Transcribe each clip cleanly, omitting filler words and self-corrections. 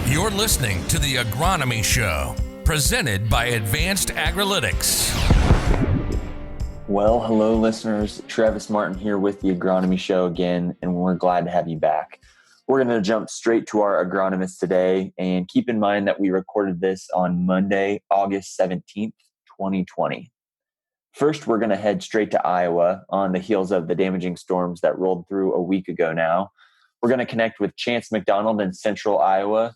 You're listening to the Agronomy Show, presented by Advanced Agrilytics. Well, hello, listeners. Travis Martin here with the Agronomy Show again, and we're glad to have you back. We're going to jump straight to our agronomist today, and keep in mind that we recorded this on Monday, August 17th, 2020. First, we're going to head straight to Iowa on the heels of the damaging storms that rolled through a week ago now. We're going to connect with Chance McDonald in central Iowa.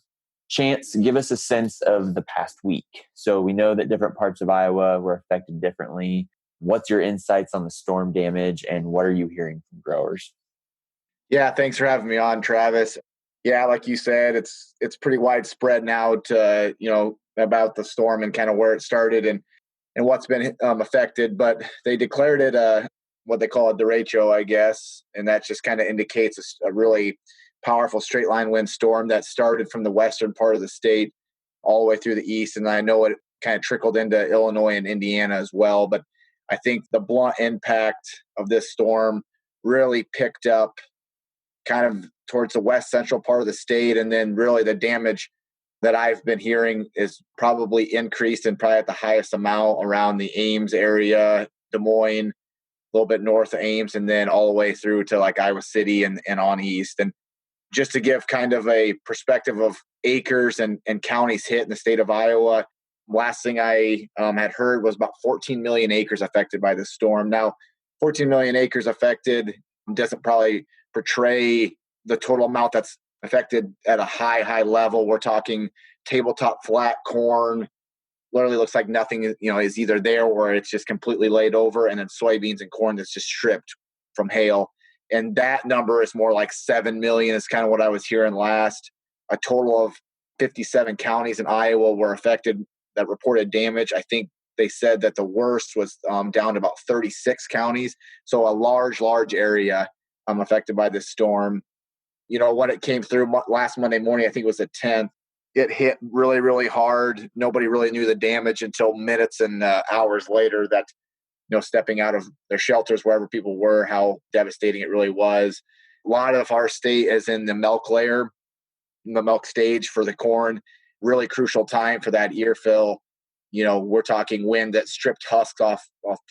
Chance, give us a sense of the past week. So we know that different parts of Iowa were affected differently. What's your insights on the storm damage, and what are you hearing from growers? Yeah, thanks for having me on, Travis. Yeah, like you said, it's pretty widespread now to, about the storm and kind of where it started and what's been affected. But they declared it what they call a derecho, I guess, and that just kind of indicates a really powerful straight line wind storm that started from the western part of the state all the way through the east. And I know it kind of trickled into Illinois and Indiana as well. But I think the blunt impact of this storm really picked up kind of towards the west central part of the state. And then really the damage that I've been hearing is probably increased and probably at the highest amount around the Ames area, Des Moines, a little bit north of Ames, and then all the way through to like Iowa City and on east. And just to give kind of a perspective of acres and counties hit in the state of Iowa, last thing I had heard was about 14 million acres affected by this storm. Now, 14 million acres affected doesn't probably portray the total amount that's affected at a high level. We're talking tabletop flat corn. Literally looks like nothing, is either there or it's just completely laid over, and then soybeans and corn that's just stripped from hail. And that number is more like 7 million is kind of what I was hearing last. A total of 57 counties in Iowa were affected that reported damage. I think they said that the worst was down to about 36 counties. So a large area affected by this storm. When it came through last Monday morning, I think it was the 10th, it hit really, really hard. Nobody really knew the damage until minutes and hours later that, stepping out of their shelters, wherever people were, how devastating it really was. A lot of our state is in the milk layer, the milk stage for the corn. Really crucial time for that ear fill. We're talking wind that stripped husks off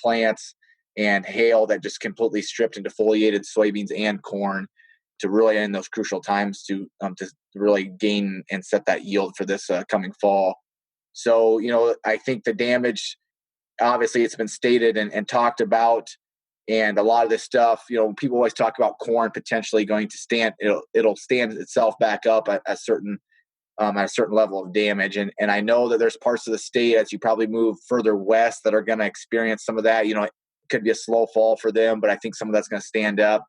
plants and hail that just completely stripped into foliated soybeans and corn to really in those crucial times to really gain and set that yield for this coming fall. So, I think the damage, obviously it's been stated and talked about, and a lot of this stuff, people always talk about corn potentially going to stand, it'll stand itself back up at a certain level of damage. And I know that there's parts of the state as you probably move further west that are going to experience some of that. It could be a slow fall for them, but I think some of that's going to stand up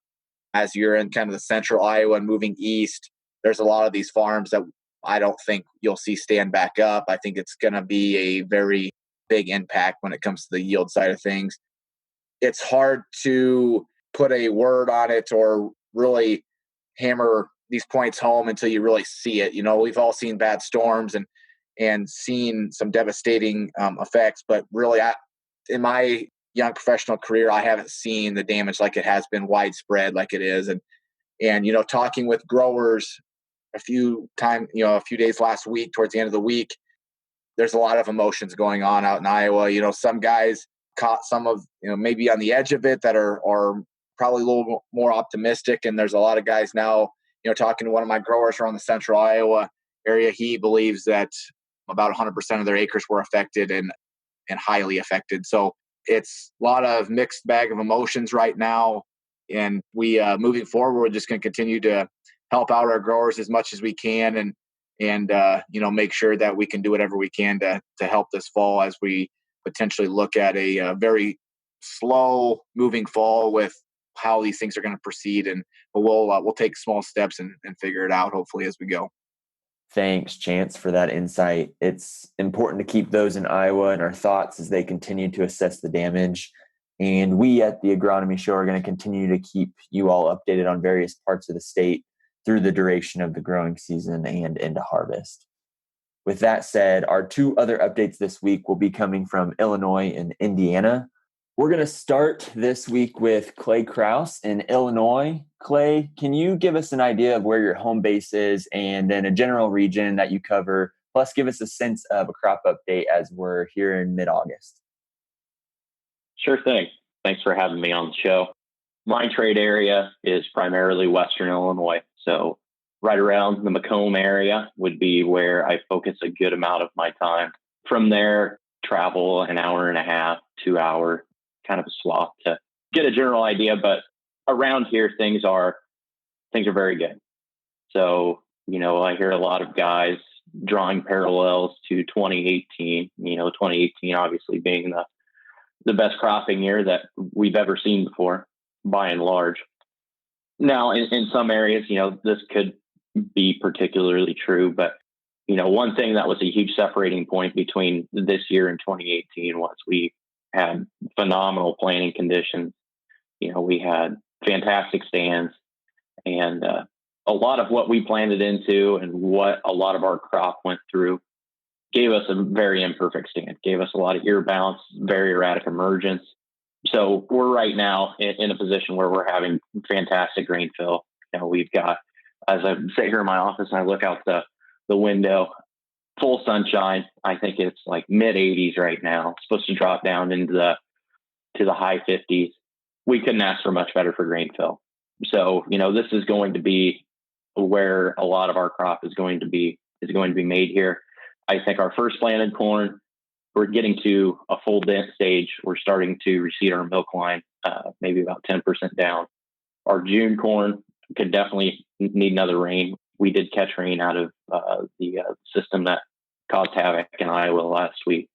as you're in kind of the central Iowa and moving east. There's a lot of these farms that I don't think you'll see stand back up. I think it's going to be a very big impact when it comes to the yield side of things. It's hard to put a word on it or really hammer these points home until you really see it. We've all seen bad storms and seen some devastating effects, but really in my young professional career, I haven't seen the damage like it has been widespread like it is. And talking with growers a few days last week, towards the end of the week, there's a lot of emotions going on out in Iowa. Some guys caught some of, maybe on the edge of it that are probably a little more optimistic. And there's a lot of guys now, talking to one of my growers around the central Iowa area, he believes that about 100% of their acres were affected and highly affected. So it's a lot of mixed bag of emotions right now. And we, moving forward, we're just going to continue to help out our growers as much as we can and make sure that we can do whatever we can to help this fall as we potentially look at a very slow moving fall with how these things are going to proceed. But we'll take small steps and figure it out hopefully as we go. Thanks, Chance, for that insight. It's important to keep those in Iowa in our thoughts as they continue to assess the damage. And we at the Agronomy Show are going to continue to keep you all updated on various parts of the state through the duration of the growing season and into harvest. With that said, our two other updates this week will be coming from Illinois and Indiana. We're going to start this week with Clay Crouse in Illinois. Clay, can you give us an idea of where your home base is and then a general region that you cover, plus give us a sense of a crop update as we're here in mid-August? Sure thing. Thanks for having me on the show. My trade area is primarily Western Illinois. So right around the Macomb area would be where I focus a good amount of my time. From there, travel an hour and a half, 2 hour kind of a swap to get a general idea. But around here, things are very good. So, I hear a lot of guys drawing parallels to 2018, 2018 obviously being the best cropping year that we've ever seen before, by and large. Now, in some areas, this could be particularly true, but, one thing that was a huge separating point between this year and 2018 was we had phenomenal planting conditions. We had fantastic stands, and a lot of what we planted into and what a lot of our crop went through gave us a very imperfect stand, gave us a lot of ear bounce, very erratic emergence. So we're right now in a position where we're having fantastic grain fill. We've got, as I sit here in my office and I look out the window, full sunshine. I think it's like mid 80s right now. It's supposed to drop down into the high 50s. We couldn't ask for much better for grain fill. So, this is going to be where a lot of our crop is going to be made here. I think our first planted corn, we're getting to a full dent stage. We're starting to recede our milk line, maybe about 10% down. Our June corn could definitely need another rain. We did catch rain out of the system that caused havoc in Iowa last week.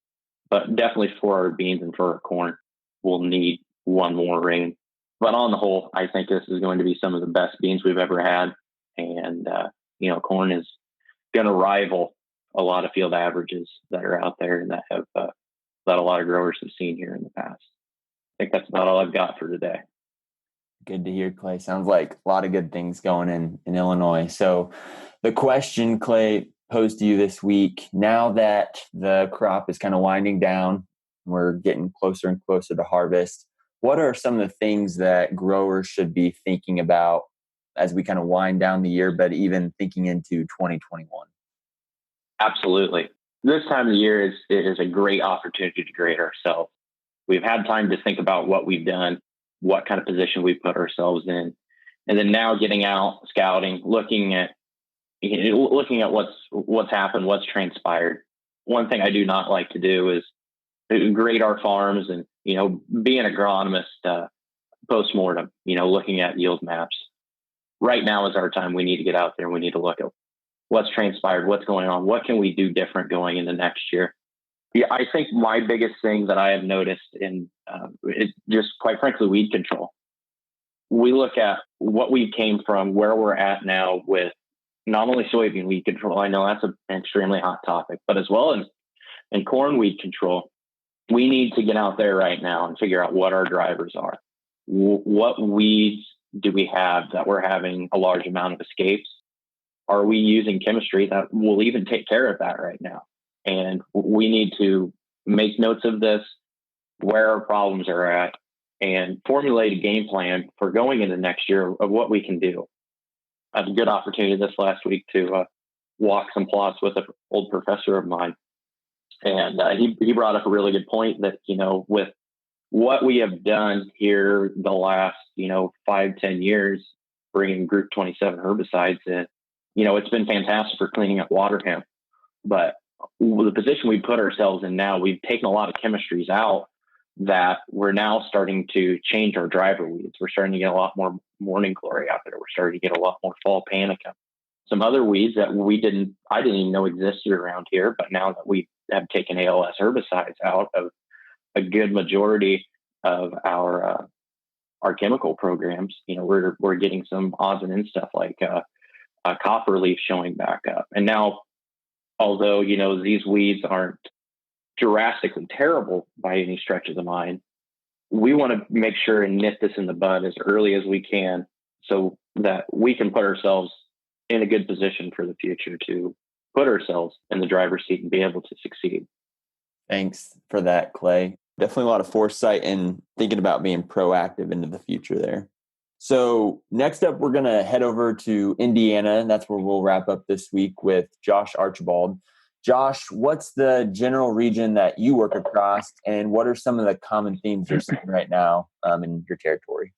But definitely for our beans and for our corn, we'll need one more rain. But on the whole, I think this is going to be some of the best beans we've ever had. And, corn is going to rival a lot of field averages that are out there and that a lot of growers have seen here in the past. I think that's about all I've got for today. Good to hear, Clay. Sounds like a lot of good things going in Illinois. So the question, Clay, posed to you this week, now that the crop is kind of winding down, we're getting closer and closer to harvest, what are some of the things that growers should be thinking about as we kind of wind down the year, but even thinking into 2021? Absolutely. This time of the year is a great opportunity to grade ourselves. We've had time to think about what we've done, what kind of position we put ourselves in, and then now getting out, scouting, looking at what's happened, what's transpired. One thing I do not like to do is grade our farms and be an agronomist post-mortem. Looking at yield maps. Right now is our time. We need to get out there and we need to look at what's transpired, what's going on, what can we do different going into next year. Yeah, I think my biggest thing that I have noticed is just quite frankly, weed control. We look at what we came from, where we're at now with not only soybean weed control. I know that's an extremely hot topic, but as well as in corn weed control, we need to get out there right now and figure out what our drivers are. What weeds do we have that we're having a large amount of escapes? Are we using chemistry that will even take care of that right now? And we need to make notes of this, where our problems are at, and formulate a game plan for going into next year of what we can do. I had a good opportunity this last week to walk some plots with an old professor of mine. And he brought up a really good point that, with what we have done here the last, 5-10 years, bringing group 27 herbicides in, it's been fantastic for cleaning up water hemp. But the position we put ourselves in now, we've taken a lot of chemistries out that we're now starting to change our driver weeds. We're starting to get a lot more morning glory out there. We're starting to get a lot more fall panicum. Some other weeds that I didn't even know existed around here, but now that we have taken ALS herbicides out of a good majority of our chemical programs, we're getting some odds and ends stuff like copper leaf showing back up. And now, although these weeds aren't drastically terrible by any stretch of the mind, we want to make sure and nip this in the bud as early as we can so that we can put ourselves in a good position for the future to put ourselves in the driver's seat and be able to succeed. Thanks for that, Clay. Definitely a lot of foresight and thinking about being proactive into the future there. So next up, we're going to head over to Indiana, and that's where we'll wrap up this week with Josh Archibald. Josh, what's the general region that you work across, and what are some of the common themes you're seeing right now in your territory?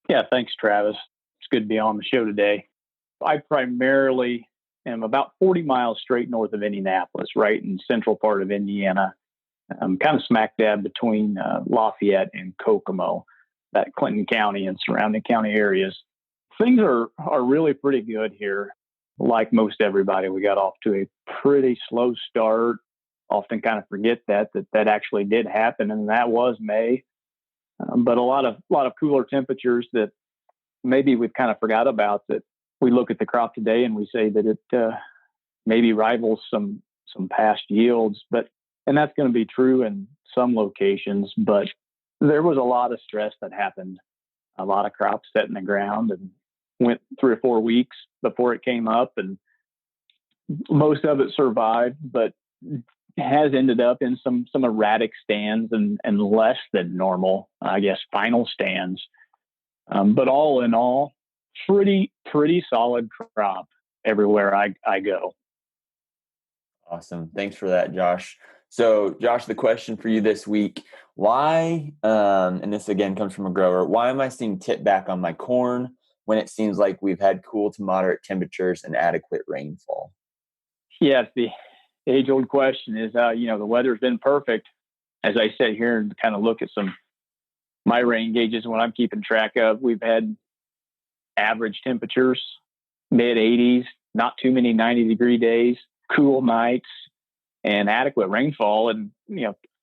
Yeah, thanks, Travis. It's good to be on the show today. I primarily am about 40 miles straight north of Indianapolis, right in the central part of Indiana. I'm kind of smack dab between Lafayette and Kokomo, that Clinton County and surrounding county areas. Things are really pretty good here. Like most everybody, we got off to a pretty slow start. Often kind of forget that actually did happen, and that was May. But a lot of cooler temperatures that maybe we've kind of forgot about, that we look at the crop today and we say that it maybe rivals some past yields, and that's going to be true in some locations, but there was a lot of stress that happened. A lot of crops set in the ground and went 3 or 4 weeks before it came up, and most of it survived, but has ended up in some erratic stands and less than normal, I guess, final stands. But all in all, pretty solid crop everywhere I go. Awesome. Thanks for that, Josh. So, Josh, the question for you this week, why, and this again comes from a grower, why am I seeing tip back on my corn when it seems like we've had cool to moderate temperatures and adequate rainfall? Yes, the age-old question is, the weather's been perfect. As I sit here and kind of look at my rain gauges, when I'm keeping track of, we've had average temperatures, mid-80s, not too many 90-degree days, cool nights, and adequate rainfall. And,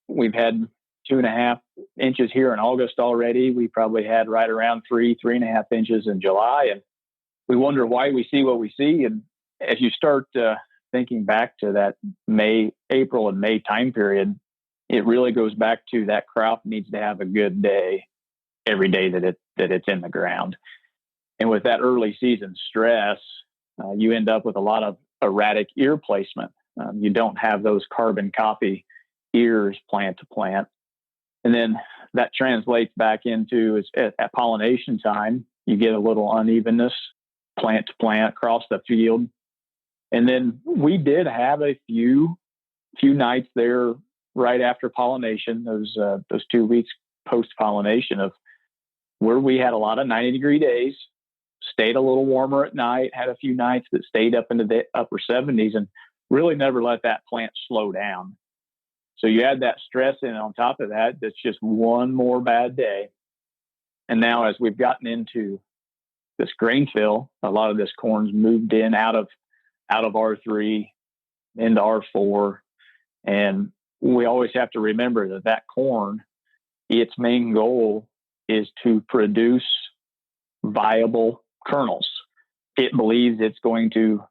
we've had 2.5 inches here in August already. We probably had right around 3.5 inches in July. And we wonder why we see what we see. And as you start thinking back to that April and May time period, it really goes back to that crop needs to have a good day every day that it's in the ground. And with that early season stress, you end up with a lot of erratic ear placement. You don't have those carbon copy ears plant to plant. And then that translates back into at pollination time, you get a little unevenness plant to plant across the field. And then we did have a few nights there right after pollination, those 2 weeks post pollination, of where we had a lot of 90-degree days, stayed a little warmer at night, had a few nights that stayed up into the upper 70s, and really never let that plant slow down. So you add that stress in on top of that, that's just one more bad day. And now as we've gotten into this grain fill, a lot of this corn's moved in out of R3 into R4. And we always have to remember that corn, its main goal is to produce viable kernels. It believes it's going to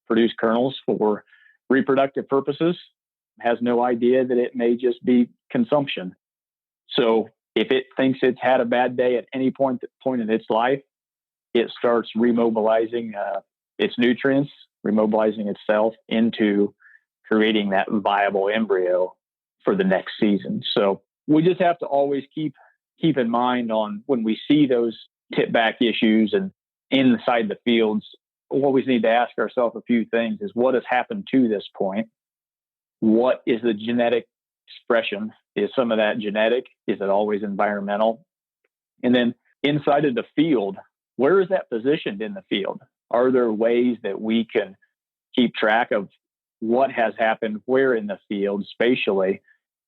produce kernels for reproductive purposes, has no idea that it may just be consumption. So if it thinks it's had a bad day at any point in its life, it starts remobilizing its nutrients, remobilizing itself into creating that viable embryo for the next season. So we just have to always keep in mind on when we see those tip back issues and inside the fields, we always need to ask ourselves a few things: is what has happened to this point? What is the genetic expression? Is some of that genetic? Is it always environmental? And then inside of the field, where is that positioned in the field? Are there ways that we can keep track of what has happened where in the field spatially,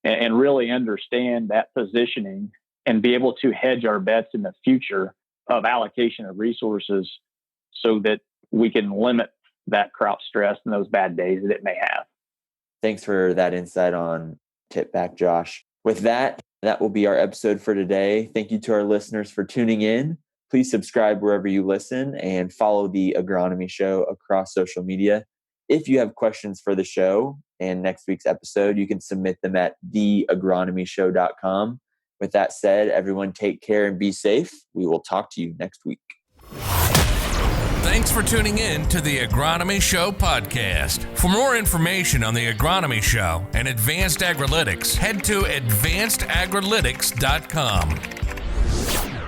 and really understand that positioning and be able to hedge our bets in the future of allocation of resources so that we can limit that crop stress and those bad days that it may have. Thanks for that insight on tip back, Josh. With that will be our episode for today. Thank you to our listeners for tuning in. Please subscribe wherever you listen and follow the Agronomy Show across social media. If you have questions for the show and next week's episode, you can submit them at theagronomyshow.com. With that said, everyone take care and be safe. We will talk to you next week. Thanks for tuning in to the Agronomy Show podcast. For more information on the Agronomy Show and Advanced Agrilytics, head to advancedagrilytics.com.